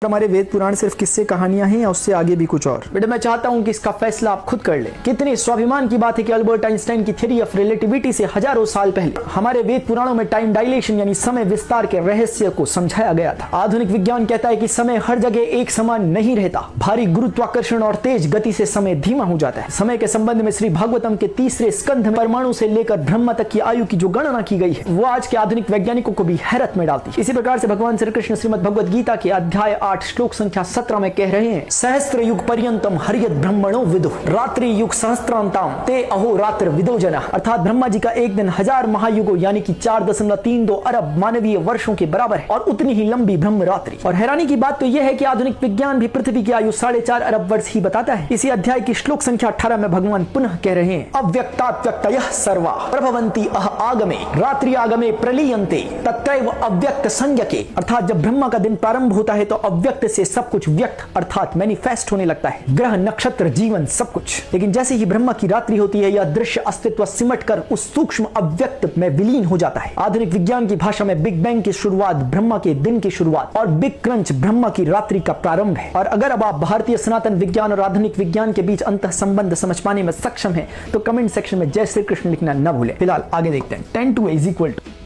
हमारे वेद पुराण सिर्फ किस्से कहानियां हैं या उससे आगे भी कुछ और? बेटा मैं चाहता हूं कि इसका फैसला आप खुद कर ले। कितने स्वाभिमान की बात है कि अल्बर्ट आइंस्टाइन की थ्योरी ऑफ रिलेटिविटी से हजारों साल पहले हमारे वेद पुराणों में टाइम डायलेशन यानी समय विस्तार के रहस्य को समझाया गया था। आधुनिक विज्ञान कहता है कि समय हर जगह एक समान नहीं रहता। भारी गुरुत्वाकर्षण और तेज गति से समय धीमा हो जाता है। समय के संबंध में श्री भागवतम के तीसरे स्कंध में परमाणु से लेकर ब्रह्मा तक की आयु की जो गणना की गई है वो आज के आधुनिक वैज्ञानिकों को भी हैरत में डालती है। इसी प्रकार से भगवान श्री कृष्ण श्रीमद भगवद गीता के अध्याय 8 श्लोक संख्या 17 में कह रहे हैं, सहस्त्र युग पर्यंतम हरियत ब्रह्मणो विदु रात्रि युग सहस्त्रांताम ते अहो रात्र विदो जना। अर्थात ब्रह्मा जी का एक दिन 1000 महायुगों यानी कि 4.32 अरब मानवीय वर्षों के बराबर है और उतनी ही लंबी ब्रह्म रात्रि। और हैरानी की बात तो यह है कि आधुनिक विज्ञान भी पृथ्वी की आयु 4.5 अरब वर्ष ही बताता है। इसी अध्याय की श्लोक संख्या 18 में भगवान पुनः कह रहे हैं, अव्यक्तात्यक्तयः सर्वा प्रभवन्ति अह आगमे रात्रि आगमे प्रलीयन्ते तत्रैव अव्यक्त संज्ञके। अर्थात जब ब्रह्मा का दिन प्रारंभ होता है तो अव्यक्त से सब कुछ व्यक्त अर्थात मैनिफेस्ट होने लगता है, ग्रह नक्षत्र जीवन सब कुछ। लेकिन जैसे ही ब्रह्मा की रात्रि होती है यह दृश्य अस्तित्व सिमट कर उस सूक्ष्म अव्यक्त में विलीन हो जाता है। आधुनिक विज्ञान की भाषा में बिग बैंग की शुरुआत ब्रह्मा के दिन की शुरुआत और बिग क्रंच ब्रह्मा की रात्रि का प्रारंभ है। और अगर अब आप भारतीय सनातन विज्ञान और आधुनिक विज्ञान के बीच अंतः संबंध समझ पाने में सक्षम है तो कमेंट सेक्शन में जय श्री कृष्ण लिखना न भूले। फिलहाल आगे देखते हैं। 10 to a =